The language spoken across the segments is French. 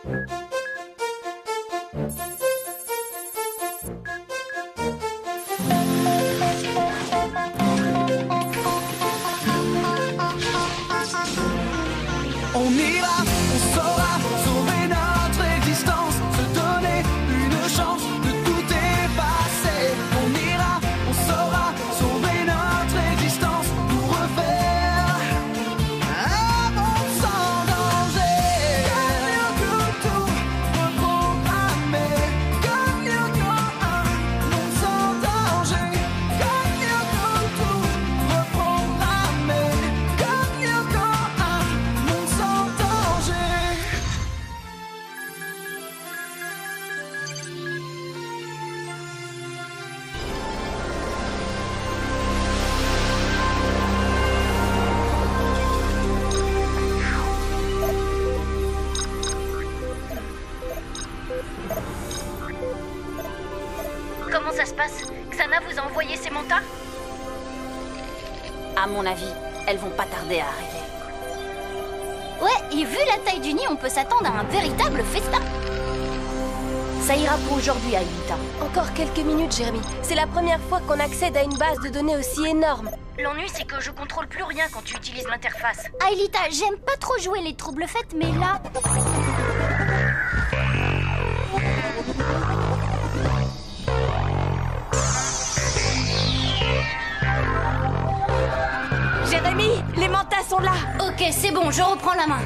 On ira, on saura sauver notre existence, se donner une chance de tout effacer. On ira, on saura sauver notre existence pour refaire un monde sans danger. Comme tout reprogrammé, comme un monde sans danger. Comme tout reprogrammé, comme un monde sans danger. Comment ça se passe? Xana vous a envoyé ces mantas? À mon avis, elles vont pas tarder à arriver. Ouais, et vu la taille du nid, on peut s'attendre à un véritable festin. Ça ira pour aujourd'hui, Aelita. Encore quelques minutes, Jérémy. C'est la première fois qu'on accède à une base de données aussi énorme. L'ennui, c'est que je contrôle plus rien quand tu utilises l'interface. Aelita, j'aime pas trop jouer les troubles fêtes, mais là... Jérémy, les mantas sont là. Ok, c'est bon, je reprends la main.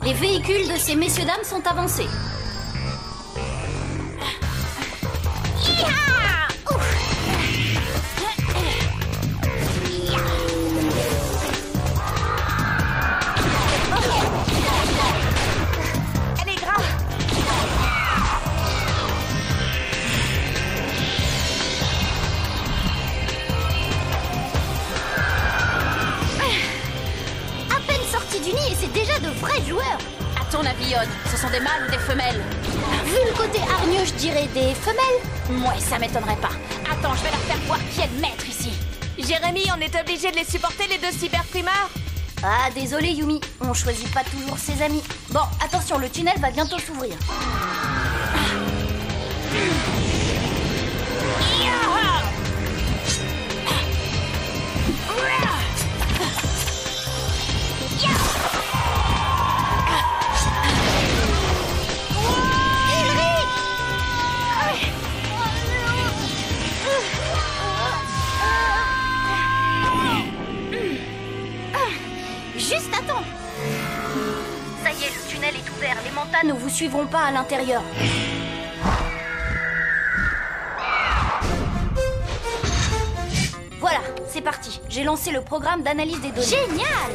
Les véhicules de ces messieurs-dames sont avancés. Hi-ha! Ouf! Elle est grave. À peine sortis du nid et c'est déjà de vrais joueurs. À ton avis, Yon, ce sont des mâles ou des femelles? Vu le côté hargneux, je dirais des femelles. Ouais, ça m'étonnerait pas. Attends, je vais leur faire voir qui est le maître ici. Jérémy, on est obligé de les supporter, les deux cyberprimeurs. Ah, désolé Yumi, on choisit pas toujours ses amis. Bon, attention, le tunnel va bientôt s'ouvrir. Juste attends. Ça y est, le tunnel est ouvert. Les mantas ne vous suivront pas à l'intérieur. Voilà, c'est parti. J'ai lancé le programme d'analyse des données. Génial!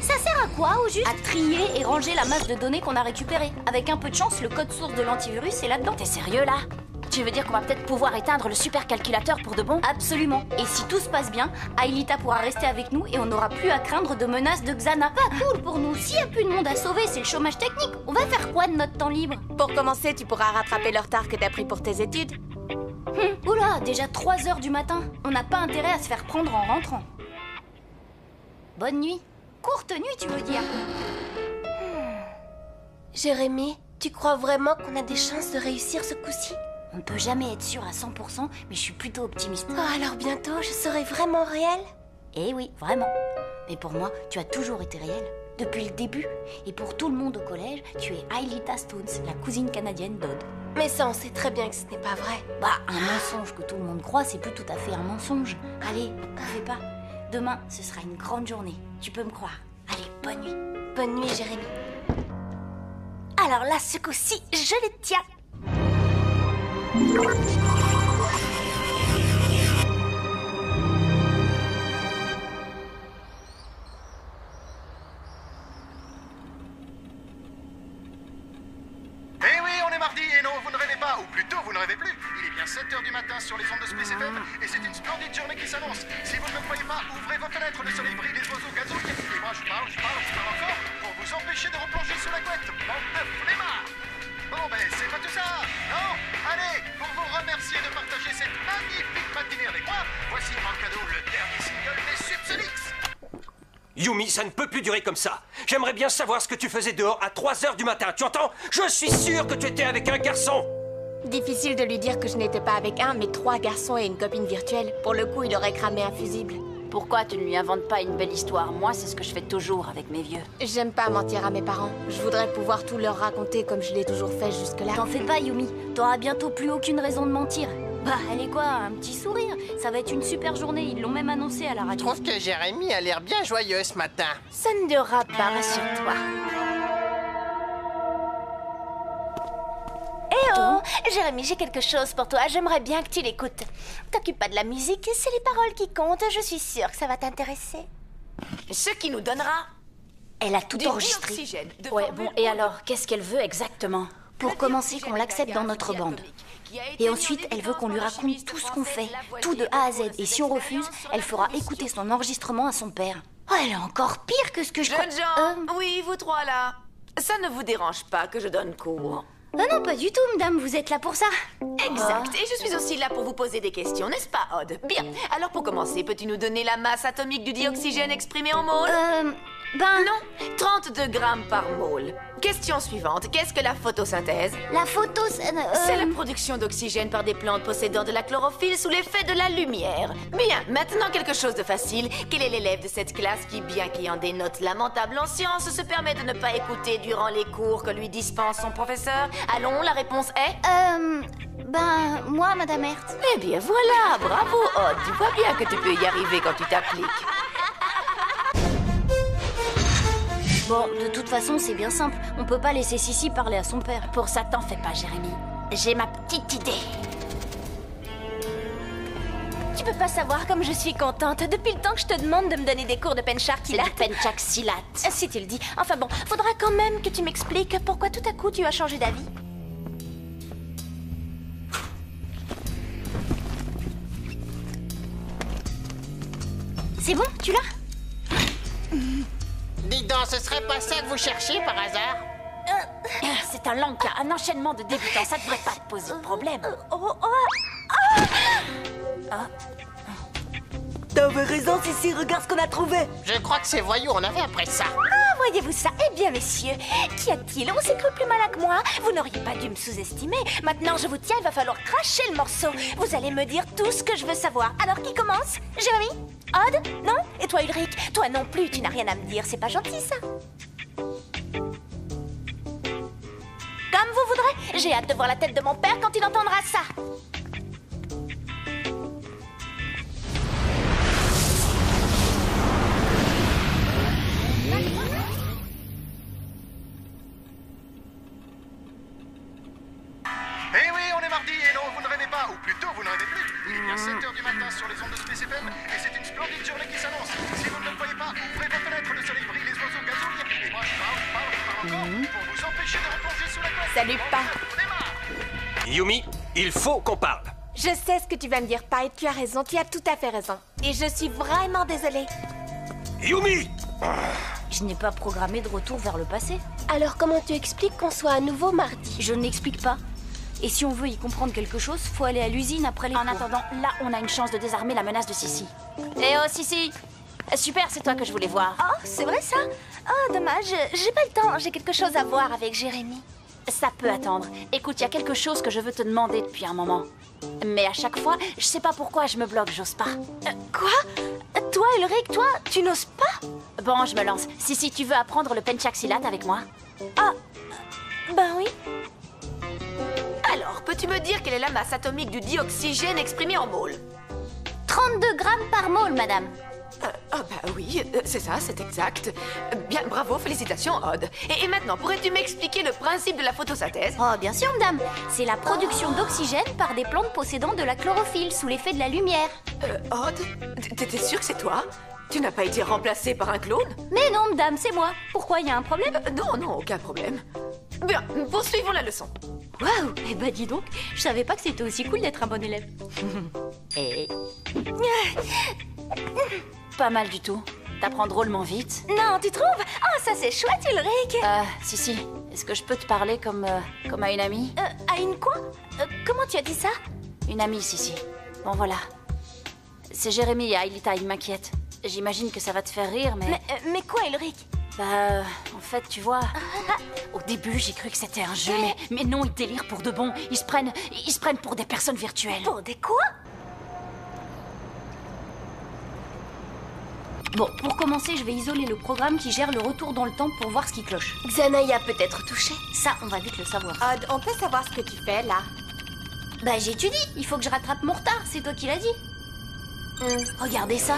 Ça sert à quoi, au juste? À trier et ranger la masse de données qu'on a récupérée. Avec un peu de chance, le code source de l'antivirus est là-dedans. T'es sérieux là? Tu veux dire qu'on va peut-être pouvoir éteindre le supercalculateur pour de bon? Absolument. Et si tout se passe bien, Aelita pourra rester avec nous et on n'aura plus à craindre de menaces de Xana. Pas cool pour nous. S'il n'y a plus de monde à sauver, c'est le chômage technique. On va faire quoi de notre temps libre? Pour commencer, tu pourras rattraper le retard que t'as pris pour tes études. Oula, déjà 3 heures du matin. On n'a pas intérêt à se faire prendre en rentrant. Bonne nuit. Courte nuit, tu veux dire? Jérémy, tu crois vraiment qu'on a des chances de réussir ce coup-ci? On ne peut jamais être sûr à 100%, mais je suis plutôt optimiste. Oh, alors bientôt, je serai vraiment réelle? Eh oui, vraiment. Mais pour moi, tu as toujours été réelle. Depuis le début. Et pour tout le monde au collège, tu es Aelita Stones, la cousine canadienne d'Odd. Mais ça, on sait très bien que ce n'est pas vrai. Bah, un mensonge que tout le monde croit, c'est plus tout à fait un mensonge. Allez, t'en fais pas. Demain, ce sera une grande journée. Tu peux me croire. Allez, bonne nuit. Bonne nuit, Jérémy. Alors là, ce coup-ci, je les tiens. Eh oui, on est mardi et non, vous ne rêvez pas, ou plutôt vous ne rêvez plus. Il est bien 7h du matin sur les ondes de Space FM et c'est une splendide journée qui s'annonce. Si vous ne me croyez pas, ouvrez vos fenêtres, le soleil brille, les oiseaux gazouillent. Et moi je parle encore pour vous empêcher de replonger sous la couette. Bande de flemmards. Bon ben, c'est pas tout ça, non? Allez, pour vous remercier de partager cette magnifique matinée avec moi, voici en cadeau le dernier single des Subsonics. Yumi, ça ne peut plus durer comme ça. J'aimerais bien savoir ce que tu faisais dehors à 3 h du matin, tu entends? Je suis sûr que tu étais avec un garçon. Difficile de lui dire que je n'étais pas avec un, mais 3 garçons et une copine virtuelle. Pour le coup, il aurait cramé un fusible. Pourquoi tu ne lui inventes pas une belle histoire? Moi, c'est ce que je fais toujours avec mes vieux. J'aime pas mentir à mes parents. Je voudrais pouvoir tout leur raconter comme je l'ai toujours fait jusque-là. T'en fais pas, Yumi. T'auras bientôt plus aucune raison de mentir. Bah, allez quoi, un petit sourire. Ça va être une super journée, ils l'ont même annoncé à la Je radio. trouve que Jérémy a l'air bien joyeux ce matin. Ça ne durera pas, rassure-toi. Eh oh, Jérémy, j'ai quelque chose pour toi. J'aimerais bien que tu l'écoutes. T'occupe pas de la musique, c'est les paroles qui comptent. Je suis sûre que ça va t'intéresser. Ce qui nous donnera Elle a tout du enregistré. dioxygène de Ouais, formule bon, et alors, qu'est-ce qu'elle veut exactement? Pour commencer, qu'on l'accepte dans notre bande. Et ensuite, elle veut qu'on lui raconte tout ce qu'on fait, tout de A à Z. Et si on refuse, elle fera écouter son enregistrement à son père. Oh, elle est encore pire que ce que je crois. Jeunes gens, oui, vous trois là. Ça ne vous dérange pas que je donne cours? Ah non, pas du tout, madame, vous êtes là pour ça. Exact, et je suis aussi là pour vous poser des questions, n'est-ce pas, Odd? Bien, alors pour commencer, peux-tu nous donner la masse atomique du dioxygène exprimée en mole? Non, 32 grammes par mole. Question suivante, qu'est-ce que la photosynthèse? La photo, C'est la production d'oxygène par des plantes possédant de la chlorophylle sous l'effet de la lumière. Bien, maintenant quelque chose de facile. Quel est l'élève de cette classe qui, bien qu'ayant des notes lamentables en sciences, se permet de ne pas écouter durant les cours que lui dispense son professeur? Allons, la réponse est... moi, madame Hertz. Eh bien voilà, bravo Odd, tu vois bien que tu peux y arriver quand tu t'appliques. Bon, de toute façon, c'est bien simple. On peut pas laisser Sissi parler à son père. Pour ça, t'en fais pas, Jérémy. J'ai ma petite idée. Tu peux pas savoir comme je suis contente. Depuis le temps que je te demande de me donner des cours de C'est penchakilate. du penchaxilate. Si tu le dis. Enfin bon, faudra quand même que tu m'expliques pourquoi tout à coup tu as changé d'avis. C'est bon, tu l'as? Dis donc, ce serait pas ça que vous cherchez par hasard? C'est un long cas, un enchaînement de débutants. Ça devrait pas te poser de problème. T'avais raison, Sissi, regarde ce qu'on a trouvé. Je crois que ces voyous en avaient après ça. Ah, voyez-vous ça? Eh bien, messieurs, qu'y a-t-il? On s'est cru plus malin que moi. Vous n'auriez pas dû me sous-estimer. Maintenant, je vous tiens, il va falloir cracher le morceau. Vous allez me dire tout ce que je veux savoir. Alors, qui commence? Jérémy? Odd? Non? Et toi, Ulrich? Toi non plus, tu n'as rien à me dire. C'est pas gentil, ça. Comme vous voudrez. J'ai hâte de voir la tête de mon père quand il entendra ça. Eh oui, on est mardi et non, vous ne rêvez pas, ou plutôt vous ne rêvez plus. Il est bien 7 h du matin sur les ondes de Space FM et c'est une splendide journée qui s'annonce. Si vous ne le croyez pas, ouvrez vos fenêtres, le soleil brille, les oiseaux gazouillent et moi je parle encore pour vous empêcher de replonger sous la glace. Salut, Pa. On démarre. Yumi, il faut qu'on parle. Je sais ce que tu vas me dire, Pa, et tu as raison. Tu as tout à fait raison. Et je suis vraiment désolée. Yumi! Je n'ai pas programmé de retour vers le passé. Alors, comment tu expliques qu'on soit à nouveau mardi? Je n'explique pas. Et si on veut y comprendre quelque chose, faut aller à l'usine après les cours. En attendant, là, on a une chance de désarmer la menace de Sissi. Eh oh, Sissi! Super, c'est toi que je voulais voir. Oh, c'est vrai ça? Oh, dommage. J'ai pas le temps. J'ai quelque chose à voir avec Jérémy. Ça peut attendre. Écoute, il y a quelque chose que je veux te demander depuis un moment. Mais à chaque fois, je sais pas pourquoi je me bloque, j'ose pas. Quoi? Toi, Ulrich, toi, tu n'oses pas? Bon, je me lance. Si tu veux apprendre le penchaxilate avec moi. Ah, ben oui. Alors, peux-tu me dire quelle est la masse atomique du dioxygène exprimée en mole? 32 grammes par mole, madame. Ah bah oui, c'est ça, c'est exact. Bien, bravo, félicitations, Odd. Et maintenant, pourrais-tu m'expliquer le principe de la photosynthèse? Oh, bien sûr, madame. C'est la production d'oxygène par des plantes possédant de la chlorophylle sous l'effet de la lumière. Odd, t'étais sûr que c'est toi? Tu n'as pas été remplacé par un clone? Mais non, madame, c'est moi. Pourquoi, il y a un problème? Non, aucun problème. Bien, poursuivons la leçon. Waouh. Eh ben, dis donc, je savais pas que c'était aussi cool d'être un bon élève. Et... Pas mal du tout. T'apprends drôlement vite. Non, tu trouves? Oh, ça c'est chouette, Ulrich. Si. Est-ce que je peux te parler comme à une amie? À une quoi? Comment tu as dit ça? Une amie, Sissi. Bon, voilà. C'est Jérémy et Aïlita, ils m'inquiètent. j'imagine que ça va te faire rire, Mais quoi, Ulrich? Bah, en fait, tu vois, au début, j'ai cru que c'était un jeu, mais non, ils délirent pour de bon. Ils se prennent pour des personnes virtuelles. Pour des quoi? Bon, pour commencer, je vais isoler le programme qui gère le retour dans le temps pour voir ce qui cloche. Xana y a peut-être touché. Ça, on va vite le savoir. Odd, on peut savoir ce que tu fais, là? Bah, j'étudie. Il faut que je rattrape mon retard, c'est toi qui l'as dit. Regardez ça.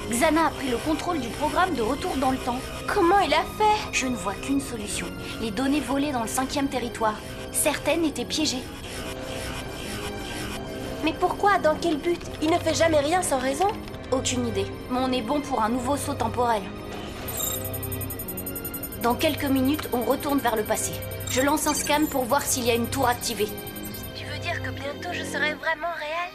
Xana a pris le contrôle du programme de retour dans le temps. Comment il a fait? Je ne vois qu'une solution. Les données volées dans le 5e territoire. Certaines étaient piégées. Mais pourquoi? Dans quel but? Il ne fait jamais rien sans raison. Aucune idée, mais on est bon pour un nouveau saut temporel. Dans quelques minutes, on retourne vers le passé. Je lance un scan pour voir s'il y a une tour activée. Tu veux dire que bientôt je serai vraiment réel?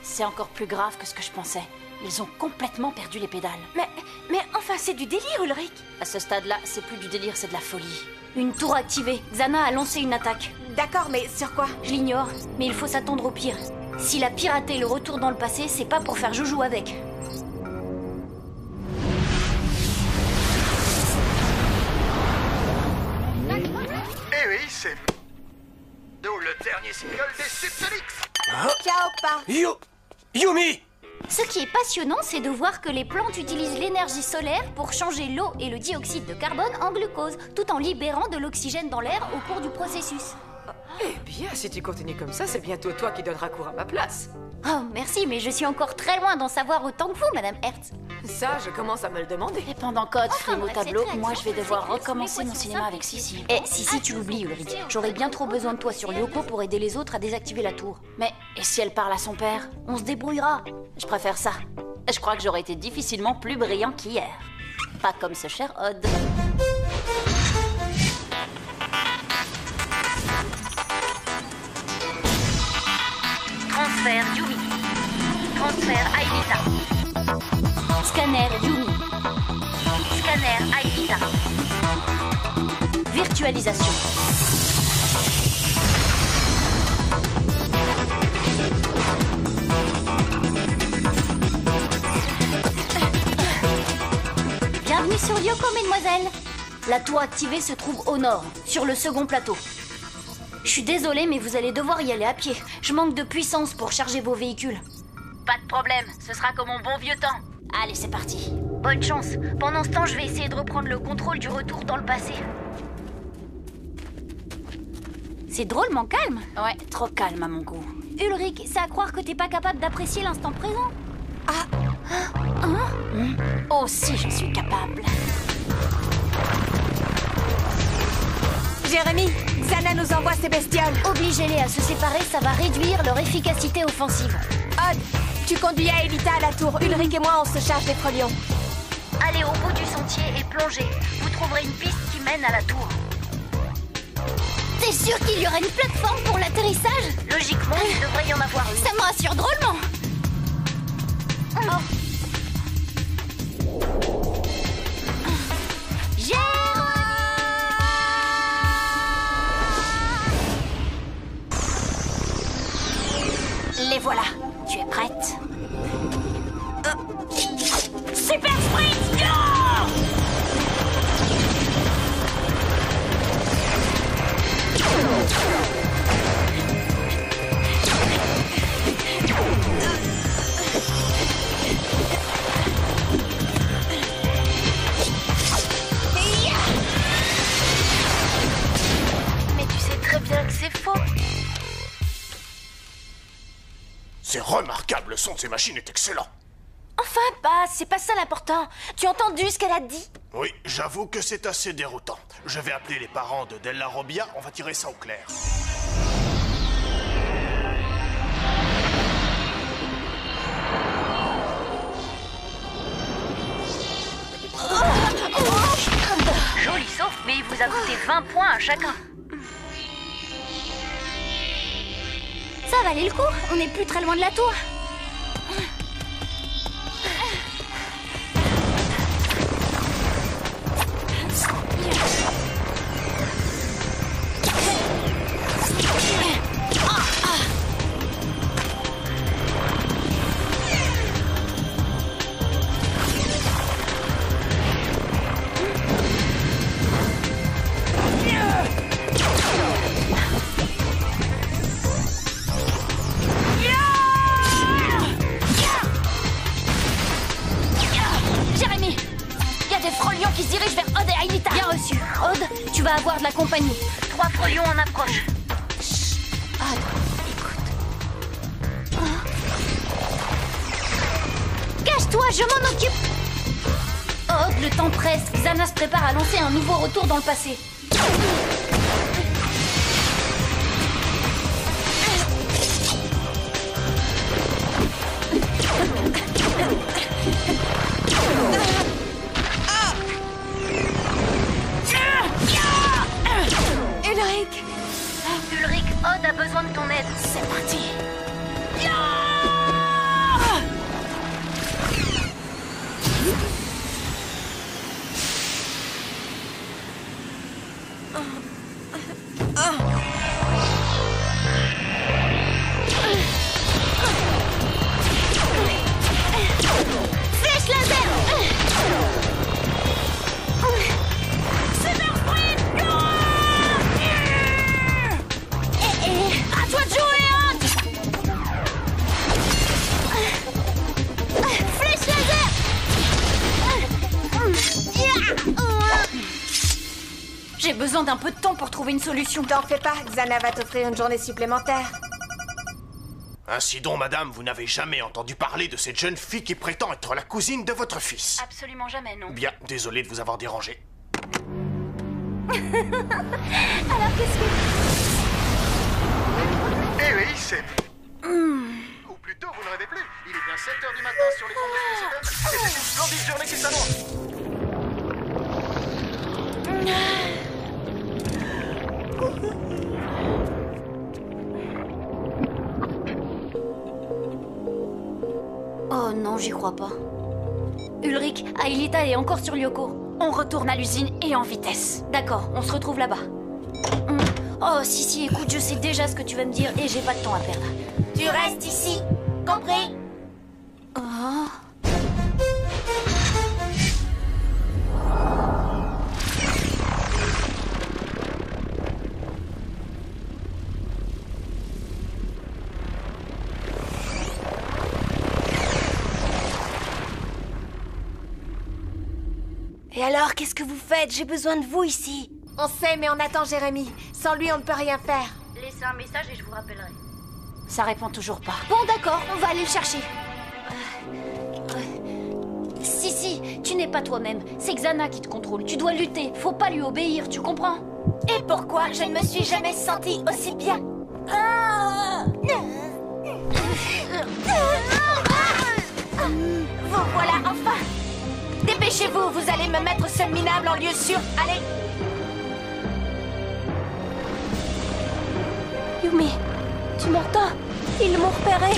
C'est encore plus grave que ce que je pensais. Ils ont complètement perdu les pédales. Mais enfin, c'est du délire, Ulrich. À ce stade-là, c'est plus du délire, c'est de la folie. Une tour activée. Xana a lancé une attaque. D'accord, mais sur quoi? Je l'ignore, mais il faut s'attendre au pire. S'il a piraté le retour dans le passé, c'est pas pour faire joujou avec. Eh oui, c'est... D'où le dernier single des Subsonics. Ciao, Pa. Yumi! Ce qui est passionnant, c'est de voir que les plantes utilisent l'énergie solaire pour changer l'eau et le dioxyde de carbone en glucose, tout en libérant de l'oxygène dans l'air au cours du processus. Eh bien, si tu continues comme ça, c'est bientôt toi qui donneras cours à ma place. Oh, merci, mais je suis encore très loin d'en savoir autant que vous, Madame Hertz. Ça, je commence à me le demander. Et pendant qu'Odd frime au bref, tableau, c'est très moi je vais dur, devoir c'est recommencer mon cinéma avec Sissi. Et Sissi, tu l'oublies, Ulrich. J'aurais bien trop besoin de toi sur Lyoko pour aider les autres à désactiver la tour. Mais, et si elle parle à son père? On se débrouillera. Je préfère ça. Je crois que j'aurais été difficilement plus brillant qu'hier. Pas comme ce cher Odd. Transfert Yumi. Transfert Aelita. Scanner Yumi. Scanner Aelita. Virtualisation. Bienvenue sur Lyoko, mesdemoiselles. La tour activée se trouve au nord, sur le second plateau. Je suis désolée, mais vous allez devoir y aller à pied. Je manque de puissance pour charger vos véhicules. Pas de problème, ce sera comme mon bon vieux temps. Allez, c'est parti. Bonne chance. Pendant ce temps, je vais essayer de reprendre le contrôle du retour dans le passé. C'est drôlement calme. Ouais, trop calme à mon goût. Ulrich, c'est à croire que t'es pas capable d'apprécier l'instant présent. Oh si, je suis capable. Jérémy, Xana nous envoie ces bestioles. Obligez-les à se séparer, ça va réduire leur efficacité offensive. Odd, tu conduis Aelita à la tour. Ulrich et moi, on se charge des frelions. Allez au bout du sentier et plongez. Vous trouverez une piste qui mène à la tour. T'es sûr qu'il y aurait une plateforme pour l'atterrissage? Logiquement, il devrait y en avoir une. Ça me rassure drôlement. Les voilà. Tu es prête? Super Sprint! Mais tu sais très bien que c'est faux. C'est remarquable, le son de ces machines est excellent. Enfin, bah, c'est pas ça l'important. Tu as entendu ce qu'elle a dit? Oui, j'avoue que c'est assez déroutant. Je vais appeler les parents de Della Robbia, on va tirer ça au clair. Joli sauf, mais vous ajoutez 20 points à chacun. Ça valait le coup, on n'est plus très loin de la tour. Frolion qui se dirige vers Odd et Aelita. Bien reçu. Odd, tu vas avoir de la compagnie. 3 Frolions en approche. Chut. Odd, écoute. Cache-toi, je m'en occupe. Odd, le temps presse. Xana se prépare à lancer un nouveau retour dans le passé. Ulrich, Odd a besoin de ton aide. C'est parti. Flèche laser. Super sprint. À toi de jouer, Odd. Flèche laser. J'ai besoin d'un peu de temps pour trouver une solution. T'en fais pas, Xana va t'offrir une journée supplémentaire. Ainsi donc, madame, vous n'avez jamais entendu parler de cette jeune fille qui prétend être la cousine de votre fils. Absolument jamais, non. Bien, désolé de vous avoir dérangé. Alors qu'est-ce que... Eh oui, c'est... Ou plutôt, vous ne rêvez plus. Il est bien 7h du matin sur les ondes de SpaceFM, et c'est une splendide journée qui s'annonce. Oh non, j'y crois pas. Ulrich, Aelita est encore sur Lyoko. On retourne à l'usine et en vitesse. D'accord, on se retrouve là-bas. Oh, si, écoute, je sais déjà ce que tu vas me dire et j'ai pas de temps à perdre. Tu restes ici, compris? Oh. Et alors, qu'est-ce que vous faites? J'ai besoin de vous ici. On sait, mais on attend Jérémy. Sans lui, on ne peut rien faire. Laissez un message et je vous rappellerai. Ça répond toujours pas. Bon, d'accord, on va aller le chercher. Si, tu n'es pas toi-même. C'est Xana qui te contrôle. Tu dois lutter. Faut pas lui obéir, tu comprends? Et pourquoi je ne me suis jamais sentie aussi bien? Vous voilà enfin! Dépêchez-vous, vous allez me mettre ce minable en lieu sûr. Allez! Yumi, tu m'entends? Ils m'ont repéré.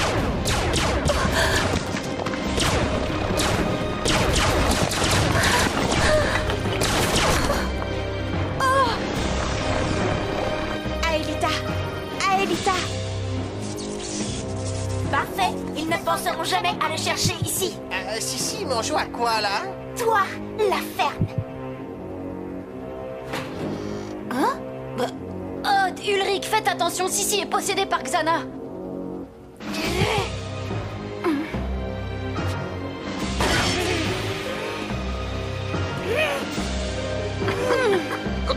Aelita! Parfait! Ils ne penseront jamais à le chercher ici! Si, mais on joue à quoi, là? Toi, la ferme! Hein? Odd, Ulrich, faites attention, Sissi est possédée par Xana.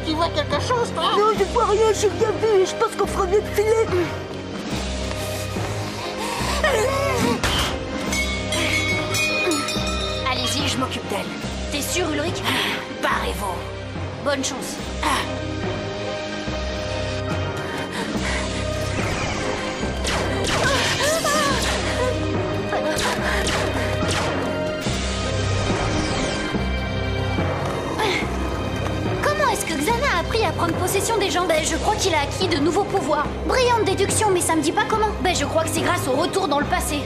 Tu vois quelque chose, toi? Non, je vois rien, j'ai bien vu et je pense qu'on fera mieux de filer. Allez-y, je m'occupe d'elle. T'es sûr, Ulrich? Barrez-vous. Bonne chance. Comment est-ce que Xana a appris à prendre possession des gens? Je crois qu'il a acquis de nouveaux pouvoirs. Brillante déduction, mais ça me dit pas comment. Je crois que c'est grâce au retour dans le passé.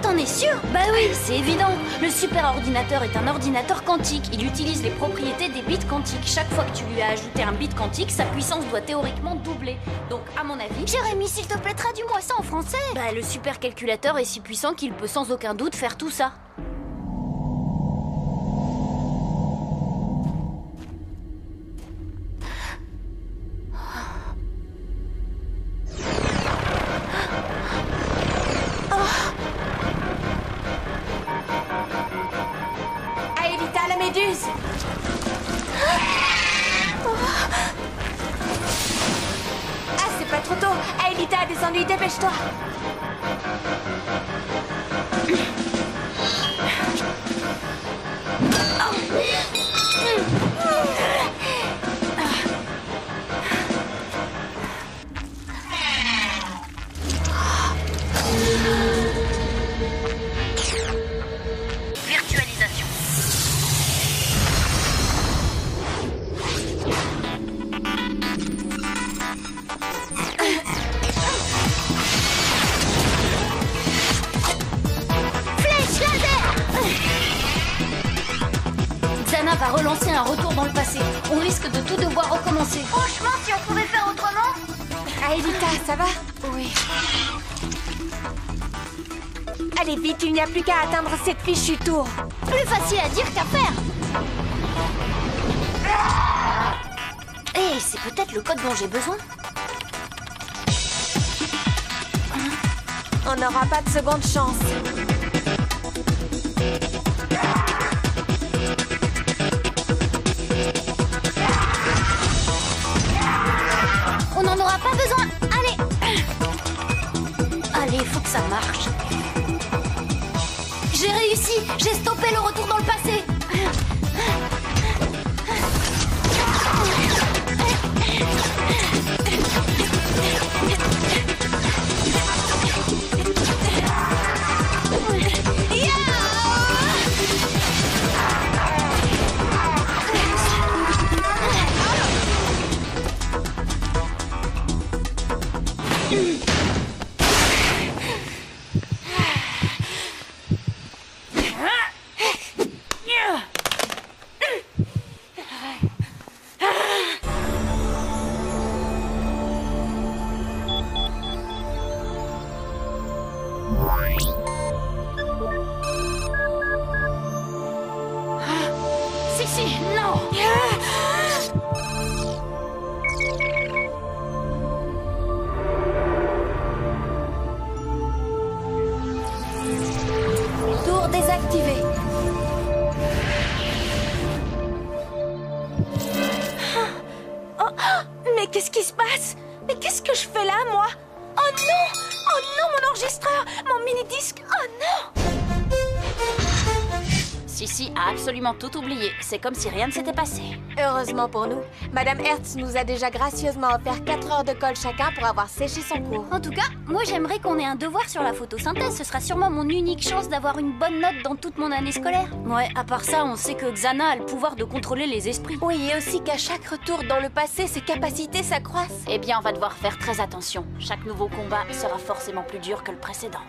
T'en es sûr? Bah oui, c'est évident. Le super ordinateur est un ordinateur quantique. Il utilise les propriétés des bits quantiques. Chaque fois que tu lui as ajouté un bit quantique, sa puissance doit théoriquement doubler. Donc, à mon avis... Jérémy, s'il te plaît, traduis-moi ça en français. Le supercalculateur est si puissant qu'il peut sans aucun doute faire tout ça. Aelita, la méduse! dépêche-toi. Virtualisation. Flèche laser! Xana va relancer un retour dans le passé. On risque de tout devoir recommencer. Franchement, si on pouvait faire autrement. Aelita, ça va? Oui. Allez vite, il n'y a plus qu'à atteindre cette fichue tour. Plus facile à dire qu'à faire. Hé, c'est peut-être le code dont j'ai besoin. On n'aura pas de seconde chance. On n'en aura pas besoin. Allez. Allez, faut que ça marche. J'ai réussi. J'ai stoppé le retour dans le passé. Si, non. Tour désactivé. Oh, mais qu'est-ce qui se passe? Mais qu'est-ce que je fais là, moi? Oh non! Oh non, mon enregistreur! Mon mini-disque! Oh non! Sissi a absolument tout oublié. C'est comme si rien ne s'était passé. Heureusement pour nous, Madame Hertz nous a déjà gracieusement offert 4 heures de colle chacun pour avoir séché son cours. En tout cas, moi j'aimerais qu'on ait un devoir sur la photosynthèse. Ce sera sûrement mon unique chance d'avoir une bonne note dans toute mon année scolaire. Ouais, à part ça, on sait que Xana a le pouvoir de contrôler les esprits. Oui, et aussi qu'à chaque retour dans le passé, ses capacités s'accroissent. Eh bien, on va devoir faire très attention. Chaque nouveau combat sera forcément plus dur que le précédent.